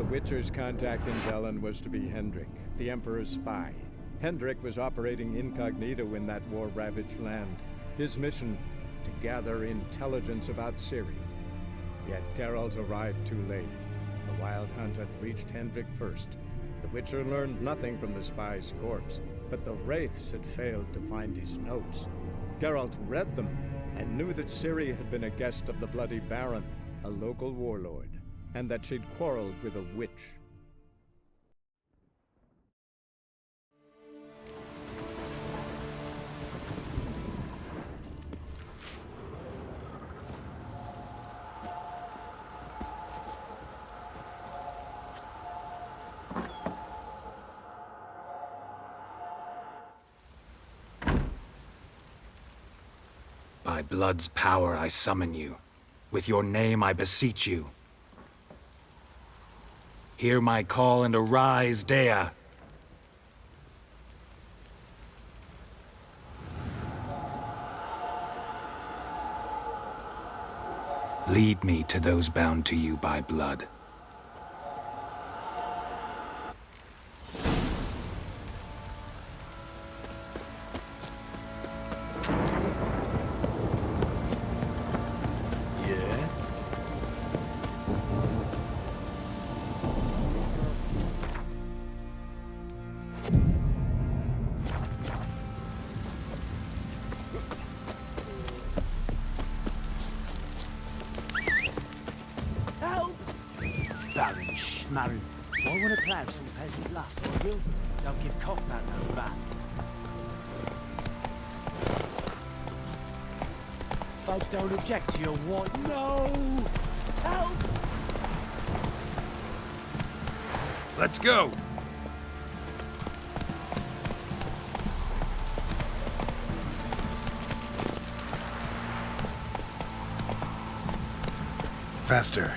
Witcher's contact in Velen was to be Hendrik, the Emperor's spy. Hendrik was operating incognito in that war-ravaged land. His mission, to gather intelligence about Ciri. Yet Geralt arrived too late. The Wild Hunt had reached Hendrik first. The Witcher learned nothing from the spy's corpse, but the Wraiths had failed to find his notes. Geralt read them, and knew that Ciri had been a guest of the Bloody Baron, a local warlord, and that she'd quarreled with a witch. By blood's power I summon you. With your name I beseech you. Hear my call and arise, Dea! Lead me to those bound to you by blood. Baron Schmarren. Why want to plough some peasant lass, or you? Don't give Cockman no rap. Folk don't object to your want. No! Help! Let's go! Faster.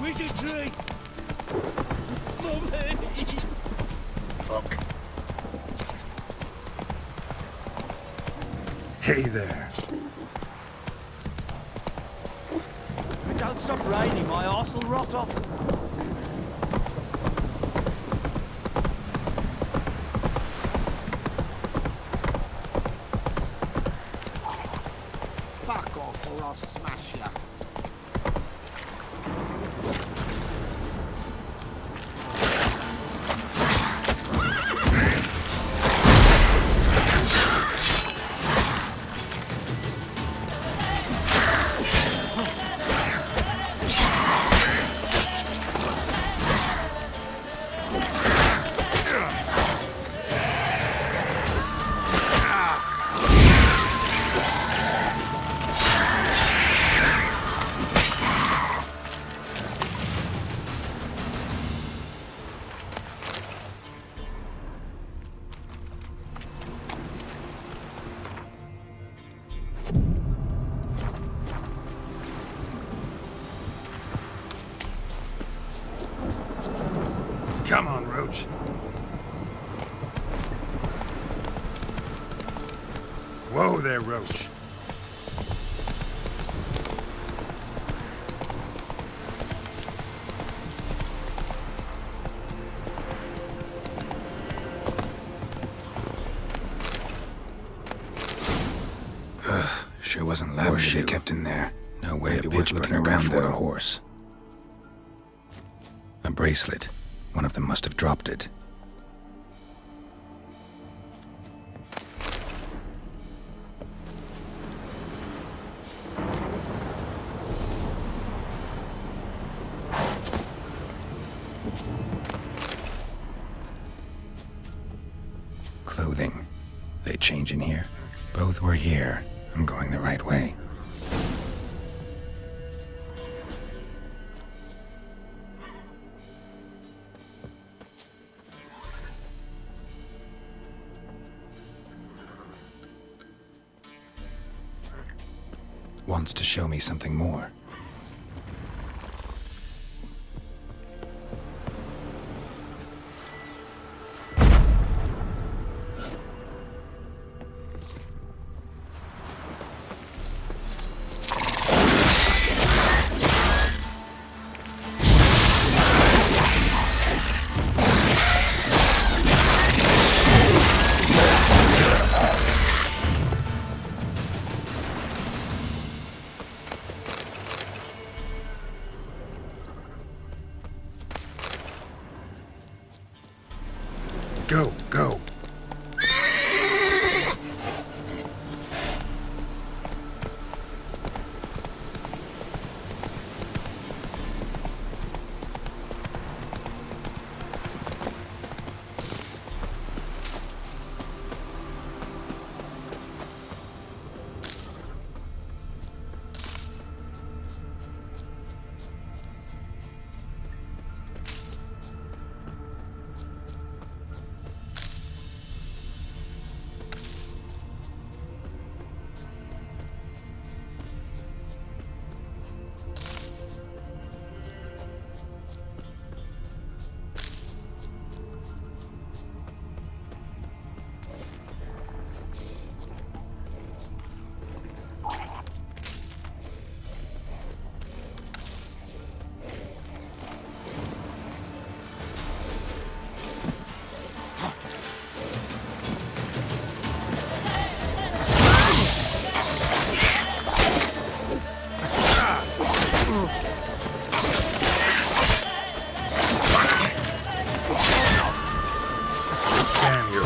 Wizardry! Mummy! Fuck. Hey there. If it don't stop raining, my arse will rot off. Fuck off or I'll smash ya. Come on, Roach. Whoa there, Roach. Sure wasn't lab shit kept in there. No way of worth looking around for a horse. A bracelet. One of them must have dropped it. Clothing. They change in here? Both were here. I'm going the right way. Wants to show me something more. Go, go. Damn, you're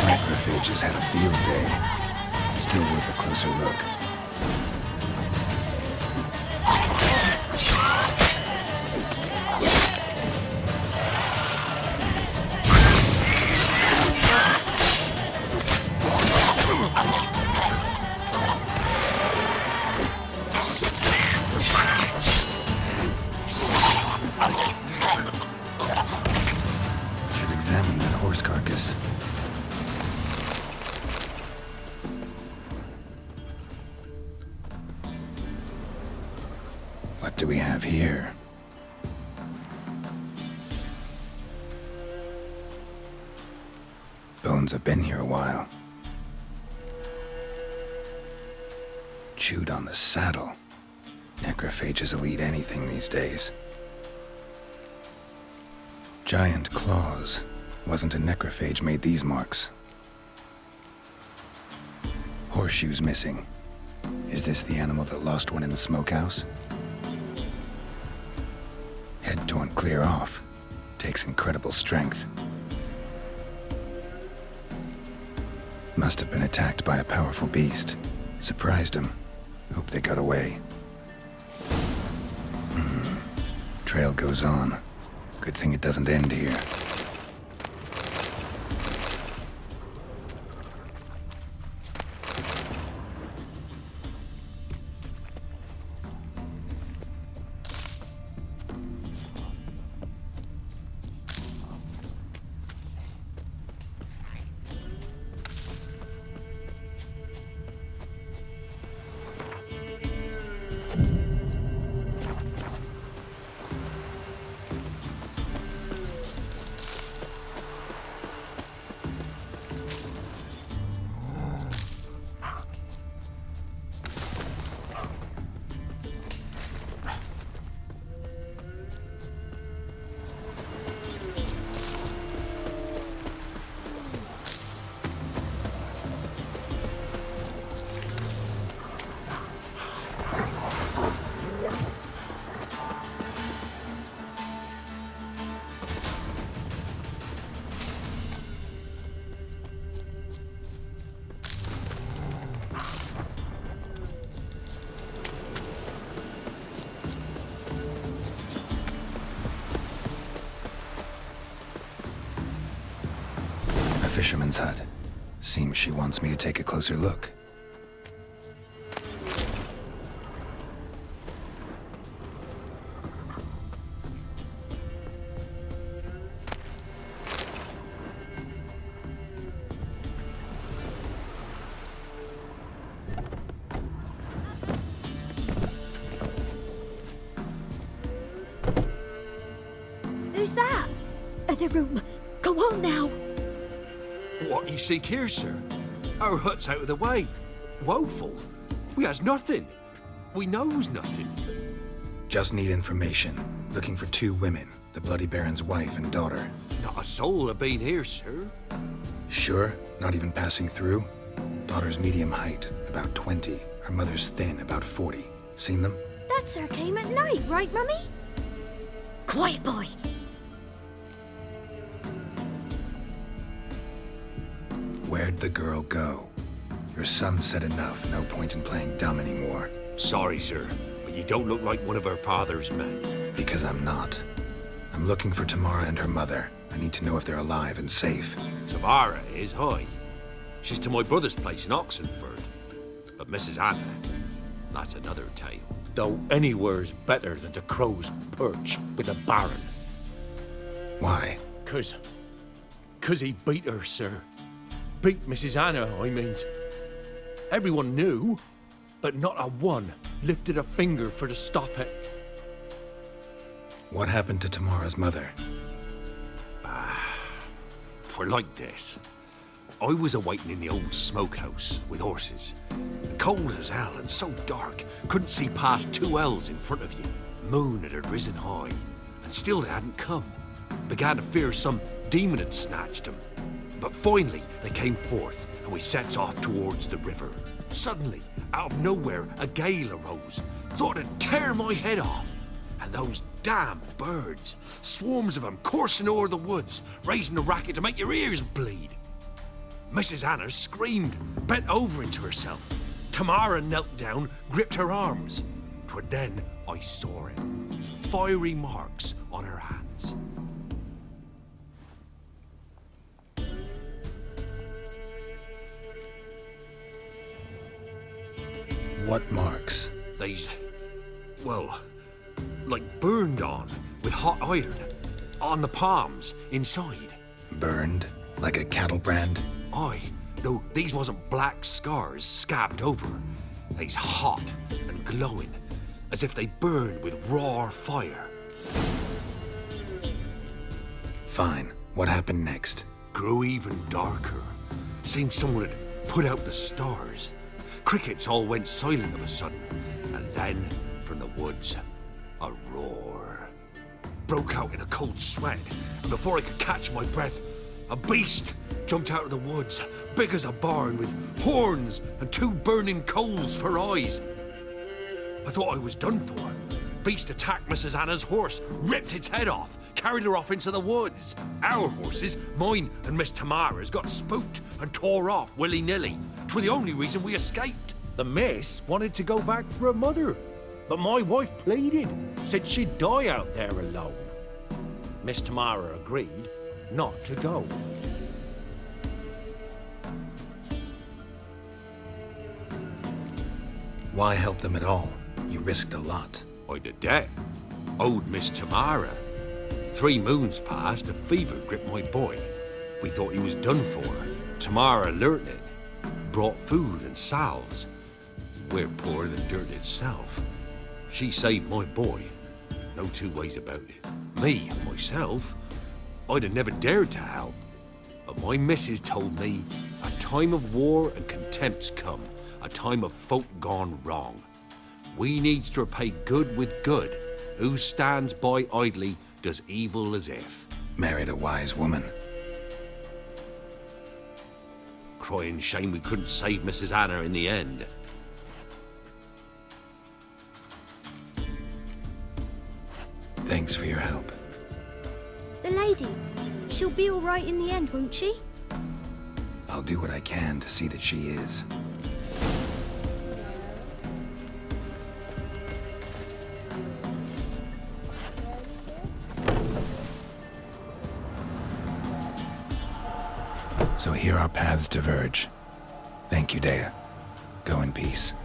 Necrophages had a field day. Still worth a closer look. Should examine that horse carcass. What do we have here? Bones have been here a while. Chewed on the saddle. Necrophages will eat anything these days. Giant claws. Wasn't a necrophage made these marks. Horseshoes missing. Is this the animal that lost one in the smokehouse? Head torn clear off. Takes incredible strength. Must have been attacked by a powerful beast. Surprised him. Hope they got away. Trail goes on. Good thing it doesn't end here. Fisherman's hut. Seems she wants me to take a closer look. other room. Go on now. What you seek here, sir? Our hut's out of the way. Woeful. We has nothing. We knows nothing. Just need information. Looking for 2 women, the Bloody Baron's wife and daughter. Not a soul have been here, sir. Sure? Not even passing through? Daughter's medium height, about 20. Her mother's thin, about 40. Seen them? That sir came at night, right, Mummy? Quiet, boy. Where'd the girl go? Your son said enough. No point in playing dumb anymore. Sorry, sir, but you don't look like one of her father's men. Because I'm not. I'm looking for Tamara and her mother. I need to know if they're alive and safe. Tamara is, hi. She's to my brother's place in Oxenford. But Mrs. Anna, that's another tale. Though anywhere's better than the Crow's Perch with the Baron. Why? 'Cause he beat her, sir. Beat Mrs. Anna, I means. Everyone knew, but not a one lifted a finger for to stop it. What happened to Tamara's mother? Twere like this. I was awaiting in the old smokehouse with horses. Cold as hell and so dark, couldn't see past 2 ells in front of you. Moon had risen high, and still they hadn't come. Began to fear some demon had snatched them. But finally, they came forth, and we sets off towards the river. Suddenly, out of nowhere, a gale arose. Thought it'd tear my head off. And those damn birds, swarms of them coursing o'er the woods, raising a racket to make your ears bleed. Mrs. Anna screamed, bent over into herself. Tamara knelt down, gripped her arms. 'Twere then I saw it. Fiery marks on her hands. What marks? They's, well, like burned on with hot iron. On the palms, inside. Burned? Like a cattle brand? Aye, though these wasn't black scars scabbed over. They's hot and glowing, as if they burned with raw fire. Fine. What happened next? Grew even darker. Seemed someone had put out the stars. Crickets all went silent of a sudden, and then, from the woods, a roar. Broke out in a cold sweat, and before I could catch my breath, a beast jumped out of the woods, big as a barn, with horns and 2 burning coals for eyes. I thought I was done for. Beast attacked Mrs. Anna's horse, ripped its head off, carried her off into the woods. Our horses, mine and Miss Tamara's, got spooked and tore off willy-nilly. 'Twere the only reason we escaped. The miss wanted to go back for her mother, but my wife pleaded, said she'd die out there alone. Miss Tamara agreed not to go. Why help them at all? You risked a lot. I did that. Owed Miss Tamara. 3 moons passed, a fever gripped my boy. We thought he was done for. Tamara learnt it. Brought food and salves. We're poorer than dirt itself. She saved my boy. No 2 ways about it. Me, myself, I'd have never dared to help. But my missus told me a time of war and contempt's come. A time of folk gone wrong. We needs to repay good with good. Who stands by idly does evil as if. Married a wise woman. Crying shame we couldn't save Mrs. Anna in the end. Thanks for your help. The lady, she'll be all right in the end, won't she? I'll do what I can to see that she is. So here our paths diverge. Thank you, Dea. Go in peace.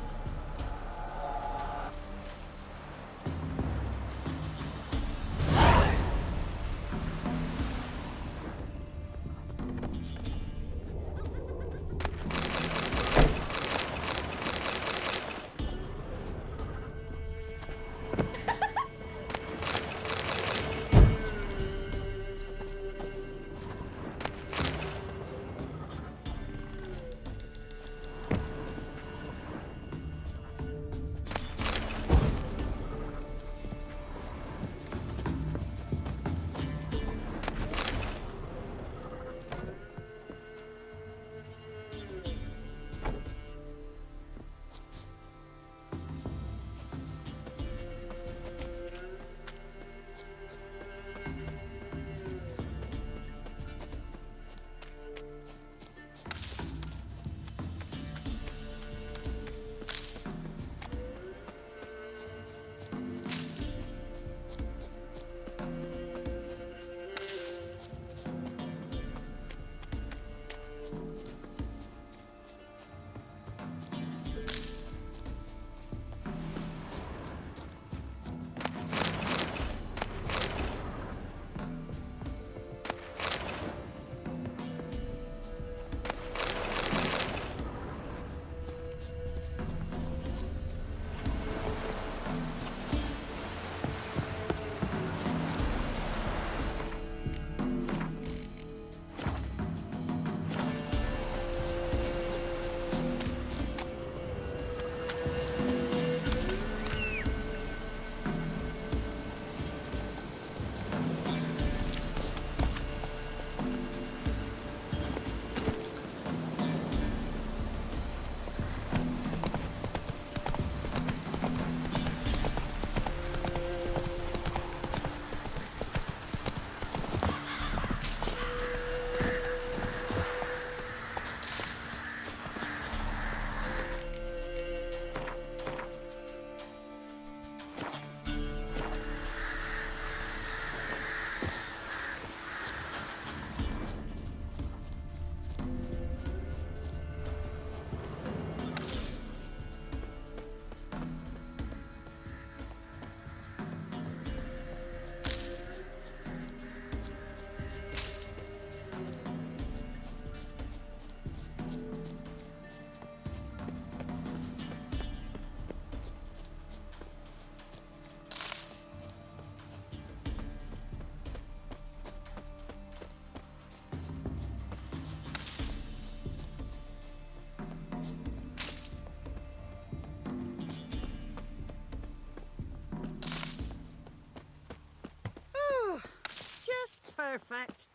perfect.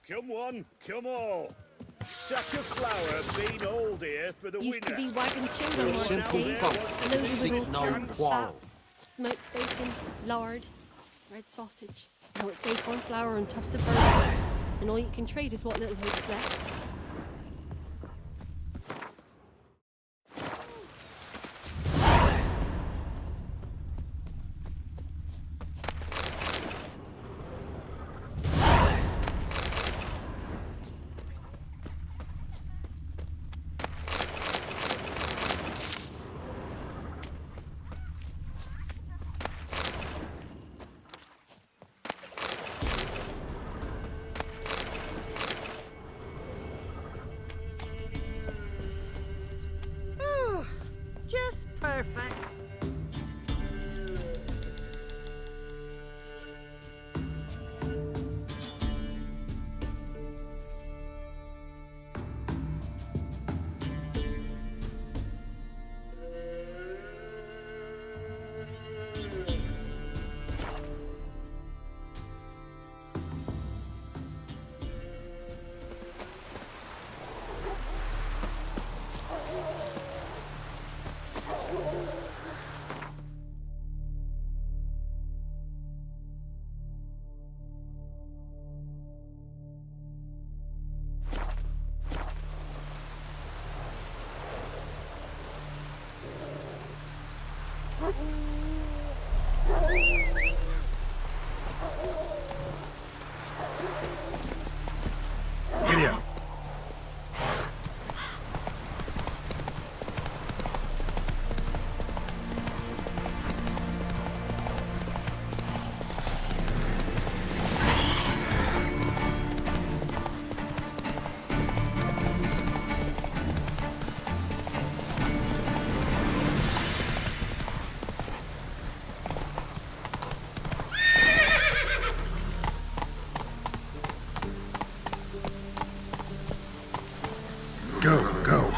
Come one, come all. Sack of flour been old here for the Used to winner. be wagons showed on Simple market days, folk. loaded with Seek old no churns of fat, quarrel. smoked bacon, lard, red sausage. Now it's acorn flour and tufts of burdock, and all you can trade is what little hope's left. Just perfect. Giddy up. Go, go.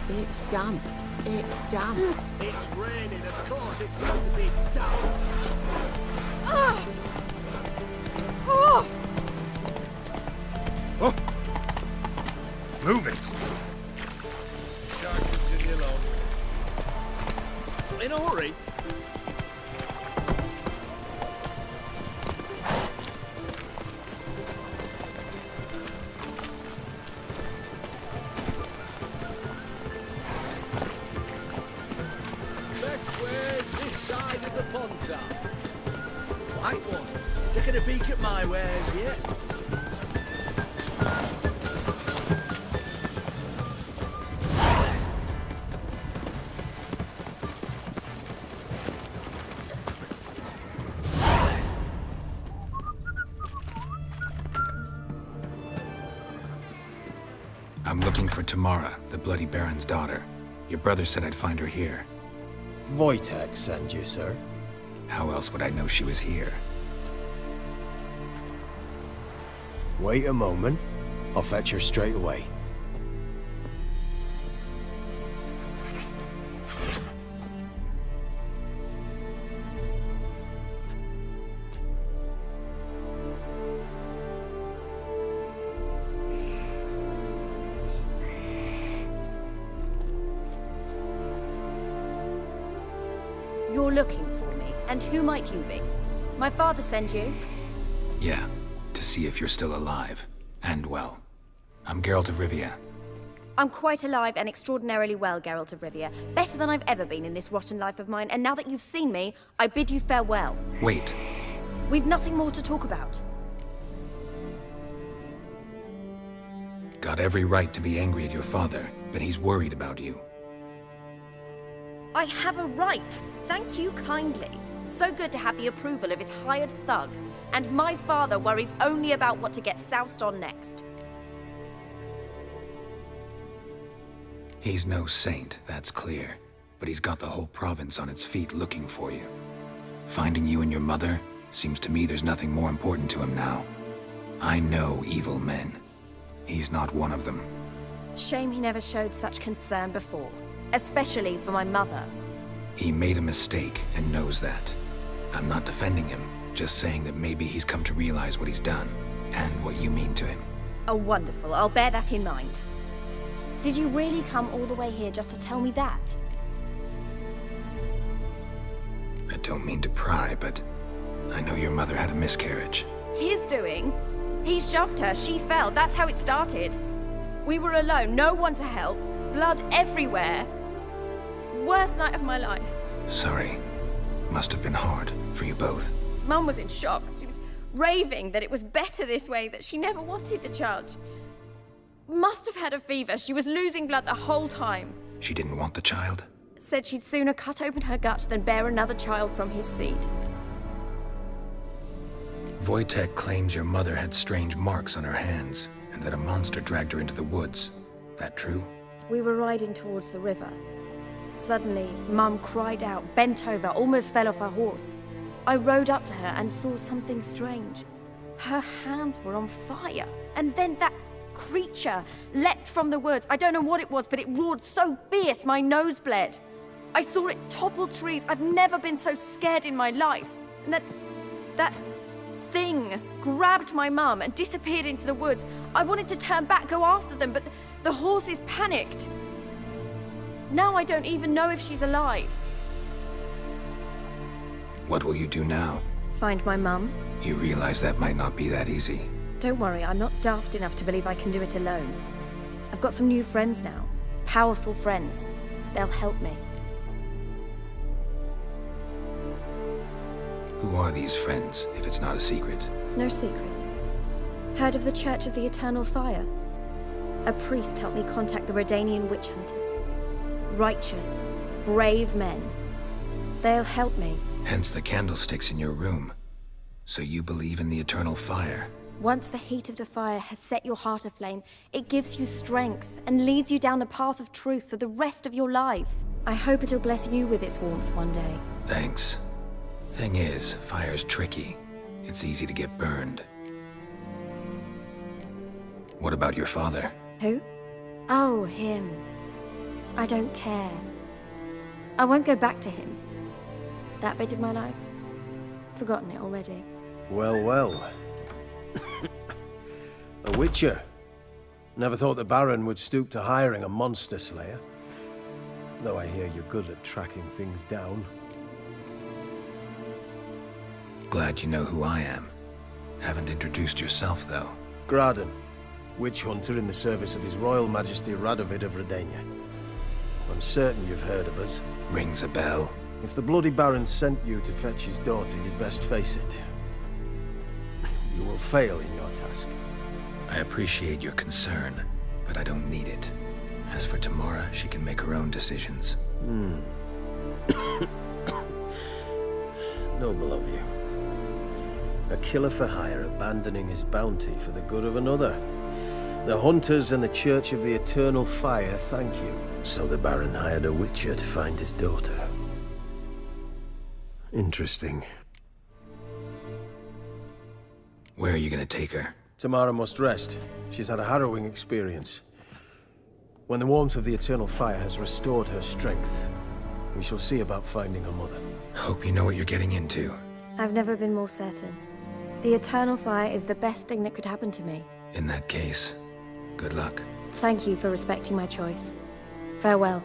It's damp. It's damp. It's raining, of course it's going to be damp. Move it. Shark can send you along. In a hurry. Best way's this side of the ponton. What? taking a peek at my wares yet? I'm looking for Tamara, the Bloody Baron's daughter. Your brother said I'd find her here. Wojtek sent you, sir. How else would I know she was here? Wait a moment. I'll fetch her straight away. You're looking for me, and who might you be? My father sent you? Yeah, to see if you're still alive. And well. I'm Geralt of Rivia. I'm quite alive and extraordinarily well, Geralt of Rivia. Better than I've ever been in this rotten life of mine, and now that you've seen me, I bid you farewell. Wait. We've nothing more to talk about. Got every right to be angry at your father, but he's worried about you. I have a right. Thank you kindly. So good to have the approval of his hired thug. And my father worries only about what to get soused on next. He's no saint, that's clear. But he's got the whole province on its feet looking for you. Finding you and your mother, seems to me there's nothing more important to him now. I know evil men. He's not one of them. Shame he never showed such concern before. Especially for my mother. He made a mistake and knows that. I'm not defending him, just saying that maybe he's come to realize what he's done, and what you mean to him. Oh, wonderful. I'll bear that in mind. Did you really come all the way here just to tell me that? I don't mean to pry, but I know your mother had a miscarriage. His doing? He shoved her, she fell, that's how it started. We were alone, no one to help, blood everywhere. Worst night of my life. Sorry. Must have been hard for you both. Mum was in shock. She was raving that it was better this way, that she never wanted the child. Must have had a fever. She was losing blood the whole time. She didn't want the child? Said she'd sooner cut open her gut than bear another child from his seed. Wojtek claims your mother had strange marks on her hands, and that a monster dragged her into the woods. That true? We were riding towards the river. Suddenly, Mum cried out, bent over, almost fell off her horse. I rode up to her and saw something strange. Her hands were on fire. And then that creature leapt from the woods. I don't know what it was, but it roared so fierce my nose bled. I saw it topple trees. I've never been so scared in my life. And that thing grabbed my mum and disappeared into the woods. I wanted to turn back, go after them, but the horses panicked. Now I don't even know if she's alive. What will you do now? Find my mum. You realize that might not be that easy. Don't worry, I'm not daft enough to believe I can do it alone. I've got some new friends now. Powerful friends. They'll help me. Who are these friends, if it's not a secret? No secret. Heard of the Church of the Eternal Fire? A priest helped me contact the Redanian witch hunters. Righteous, brave men. They'll help me. Hence the candlesticks in your room. So you believe in the eternal fire? Once the heat of the fire has set your heart aflame, it gives you strength and leads you down the path of truth for the rest of your life. I hope it'll bless you with its warmth one day. Thanks. Thing is, fire's tricky. It's easy to get burned. What about your father? Who? Oh, him. I don't care. I won't go back to him. That bit of my life? Forgotten it already. Well, well. A witcher. Never thought the Baron would stoop to hiring a monster slayer. Though I hear you're good at tracking things down. Glad you know who I am. Haven't introduced yourself, though. Graden, witch hunter in the service of His Royal Majesty Radovid of Redania. I'm certain you've heard of us. Rings a bell. If the Bloody Baron sent you to fetch his daughter, you'd best face it. you will fail in your task. I appreciate your concern, but I don't need it. As for Tamara, she can make her own decisions. Noble of you. A killer for hire abandoning his bounty for the good of another. The Hunters and the Church of the Eternal Fire thank you. So the Baron hired a Witcher to find his daughter. Interesting. Where are you gonna take her? Tamara must rest. She's had a harrowing experience. When the warmth of the Eternal Fire has restored her strength, we shall see about finding her mother. Hope you know what you're getting into. I've never been more certain. The Eternal Fire is the best thing that could happen to me. In that case, good luck. Thank you for respecting my choice. Farewell.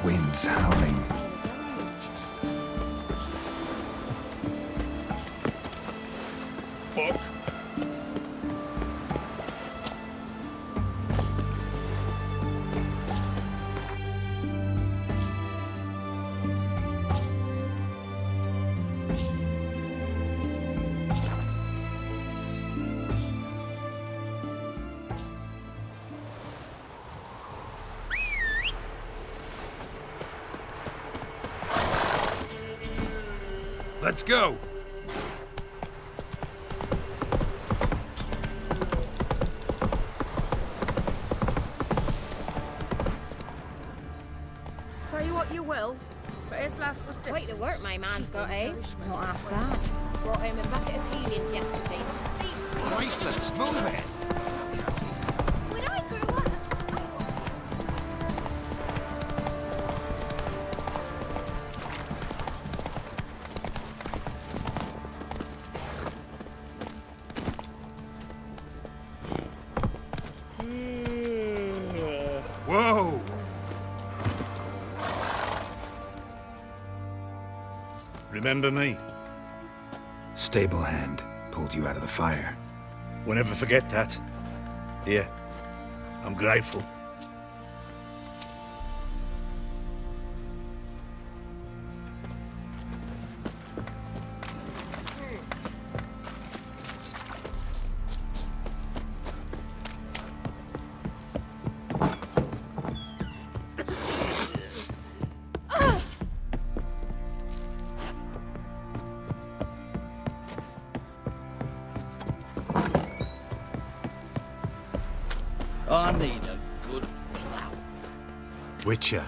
Winds howling. Fuck. Let's go! Say what you will, but his last was different. Quite the work my man's got, eh? Not half that. Brought him a bucket of peelings yesterday. Lifeless, move it! When I grew up, Whoa! Remember me? Stable hand pulled you out of the fire. We'll never forget that. Here, I'm grateful. I need a good plow. Witcher,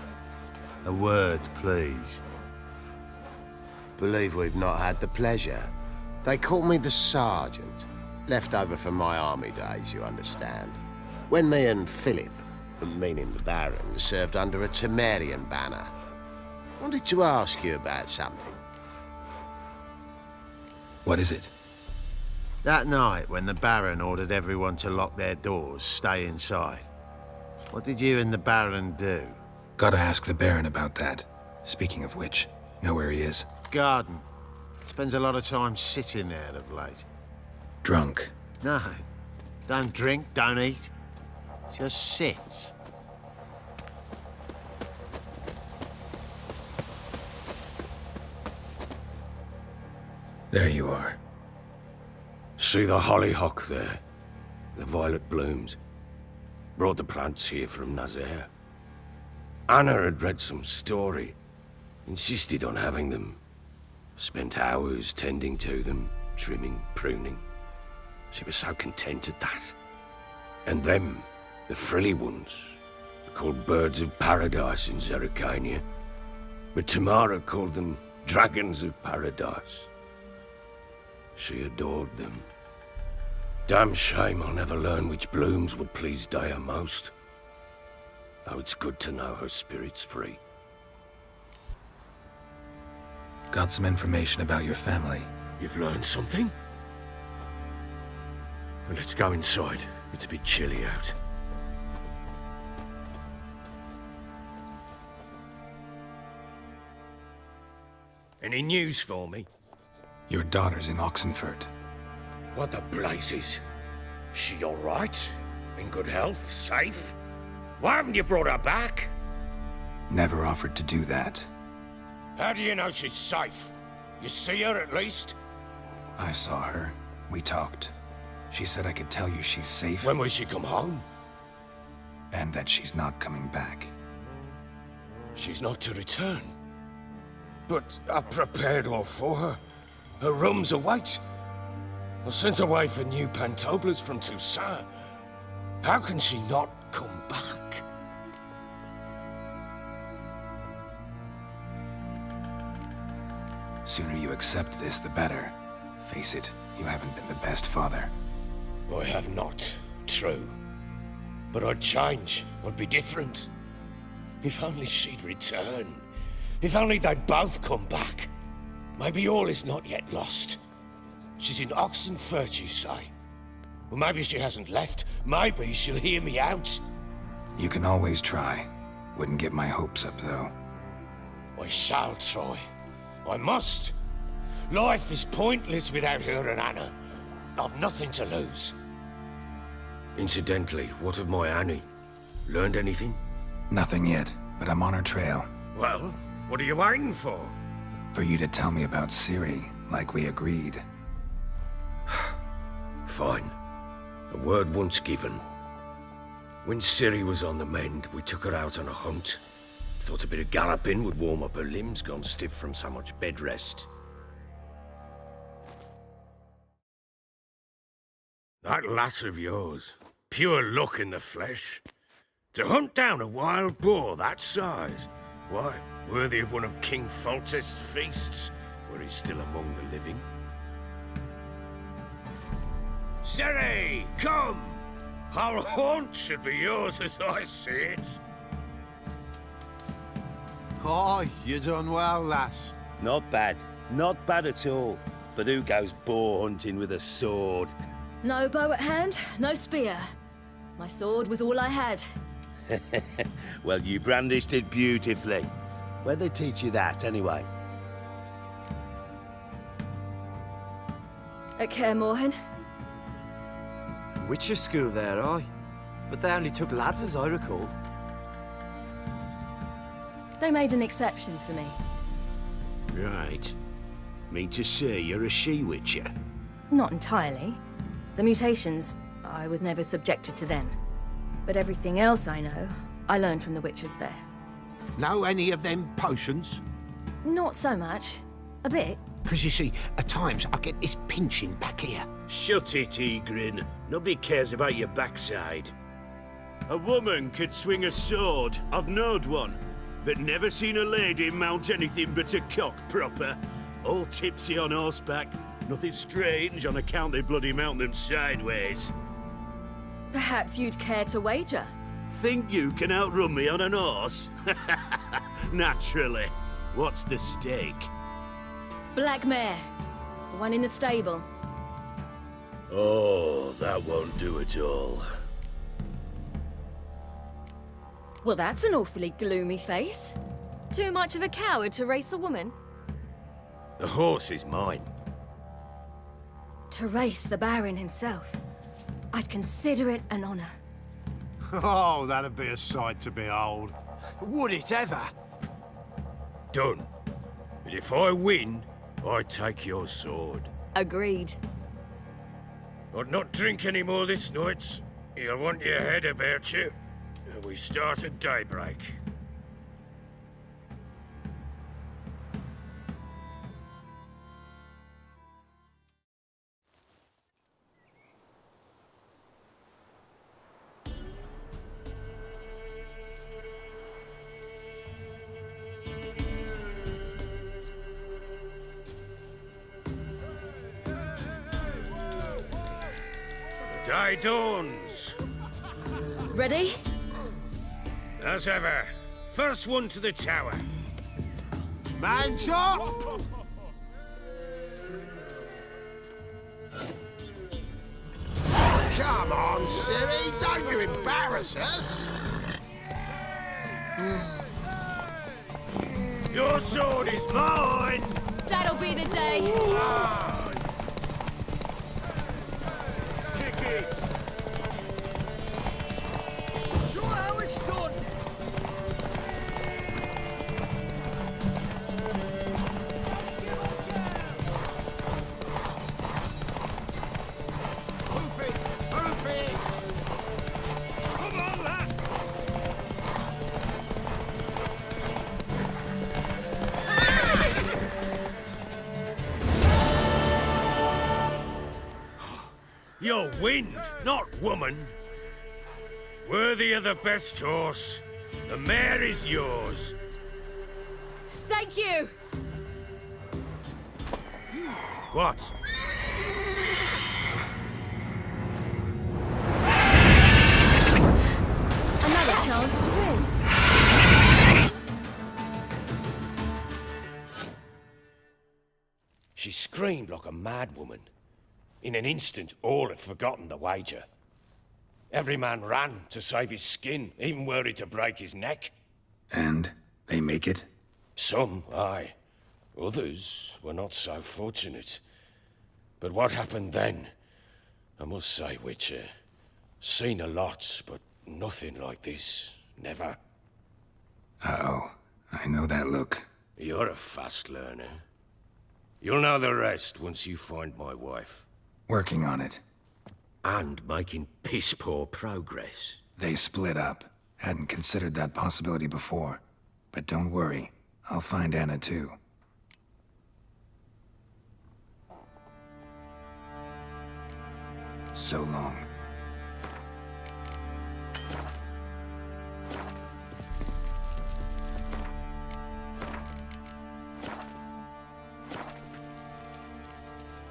a word, please. Believe we've not had the pleasure. They call me the Sergeant. Left over from my army days, you understand. When me and Philip, meaning the Baron, served under a Temerian banner. Wanted to ask you about something. What is it? That night, when the Baron ordered everyone to lock their doors, stay inside, what did you and the Baron do? Gotta ask the Baron about that. Speaking of which, know where he is? Garden. Spends a lot of time sitting there of late. Drunk. No. Don't drink, don't eat. Just sits. There you are. See the hollyhock there? The violet blooms. Brought the plants here from Nazaire. Anna had read some story. Insisted on having them. Spent hours tending to them, trimming, pruning. She was so content at that. And them, the frilly ones, are called birds of paradise in Zerrikania. But Tamara called them dragons of paradise. She adored them. Damn shame I'll never learn which blooms would please Daya most. Though it's good to know her spirit's free. Got some information about your family. You've learned something? Well, let's go inside. It's a bit chilly out. Any news for me? Your daughter's in Oxenfurt. What the blazes? She all right? In good health? Safe? Why haven't you brought her back? Never offered to do that. How do you know she's safe? You see her at least? I saw her. We talked. She said I could tell you she's safe. When will she come home? And that she's not coming back. She's not to return. But I've prepared all for her. Her rooms await. I sent away for new pantoblas from Toussaint. How can she not come back? Sooner you accept this, the better. Face it, you haven't been the best father. I have not, true. But I'd change, I'd be different. If only she'd return. If only they'd both come back. Maybe all is not yet lost. She's in Oxenfurt, you say? Well, maybe she hasn't left. Maybe she'll hear me out. You can always try. Wouldn't get my hopes up, though. I shall try. I must. Life is pointless without her and Anna. I've nothing to lose. Incidentally, what of my Annie? Learned anything? Nothing yet, but I'm on her trail. Well, what are you waiting for? For you to tell me about Ciri, like we agreed. Fine. A word once given. When Ciri was on the mend, we took her out on a hunt. Thought a bit of galloping would warm up her limbs, gone stiff from so much bed rest. That lass of yours, pure luck in the flesh. To hunt down a wild boar that size, why, worthy of one of King Foltest's feasts, where he's still among the living. Ciri, come! Our haunt should be yours as I see it. Oh, you done well, lass. Not bad. Not bad at all. But who goes boar hunting with a sword? No bow at hand, no spear. My sword was all I had. Well, you brandished it beautifully. Where'd they teach you that, anyway? At Kaer Morhen. Witcher school there, aye. But they only took lads, as I recall. They made an exception for me. Right. Mean to say you're a she-witcher? Not entirely. The mutations, I was never subjected to them. But everything else I know, I learned from the witches there. Know any of them potions? Not so much. A bit. Because you see, at times I get this pinching back here. Shut it, Egrin. Nobody cares about your backside. A woman could swing a sword. I've knowed one. But never seen a lady mount anything but a cock proper. All tipsy on horseback. Nothing strange on account they bloody mount them sideways. Perhaps you'd care to wager? Think you can outrun me on an horse? Naturally. What's the stake? Black mare. The one in the stable. Oh, that won't do at all. Well, that's an awfully gloomy face. Too much of a coward to race a woman? The horse is mine. To race the Baron himself. I'd consider it an honor. Oh, that'd be a sight to behold. Would it ever? Done. But if I win, I take your sword. Agreed. I'd not drink any more this night. You'll want your head about you. We start at daybreak. Day dawns. Ready? As ever. First one to the tower. Man chop! Come on, Ciri, don't you embarrass us! Your sword is mine! That'll be the day. Kick it! Show how it's done. Hoof it! Hoof it! Come on, lass! You're wind, not woman. Worthy of the best horse. The mare is yours. Thank you. What? Another chance to win. She screamed like a mad woman. In an instant, all had forgotten the wager. Every man ran to save his skin, even were he to break his neck. And they make it? Some, aye. Others were not so fortunate. But what happened then? I must say, Witcher, seen a lot, but nothing like this. Never. Uh-oh. I know that look. You're a fast learner. You'll know the rest once you find my wife. Working on it. And making piss-poor progress. They split up. Hadn't considered that possibility before. But don't worry. I'll find Anna too. So long.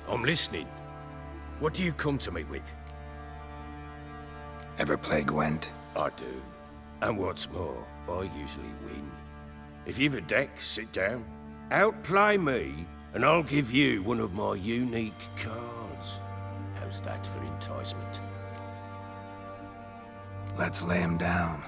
I'm listening. What do you come to me with? Ever play Gwent? I do. And what's more, I usually win. If you've a deck, sit down. Outplay me, and I'll give you one of my unique cards. How's that for enticement? Let's lay him down.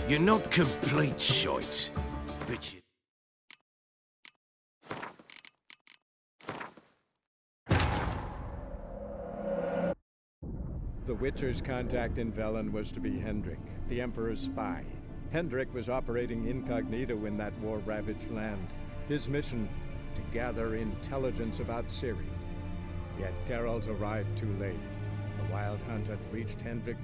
You're not complete shite, but you... The Witcher's contact in Velen was to be Hendrik, the Emperor's spy. Hendrik was operating incognito in that war-ravaged land. His mission, to gather intelligence about Ciri. Yet Geralt arrived too late. The Wild Hunt had reached Hendrik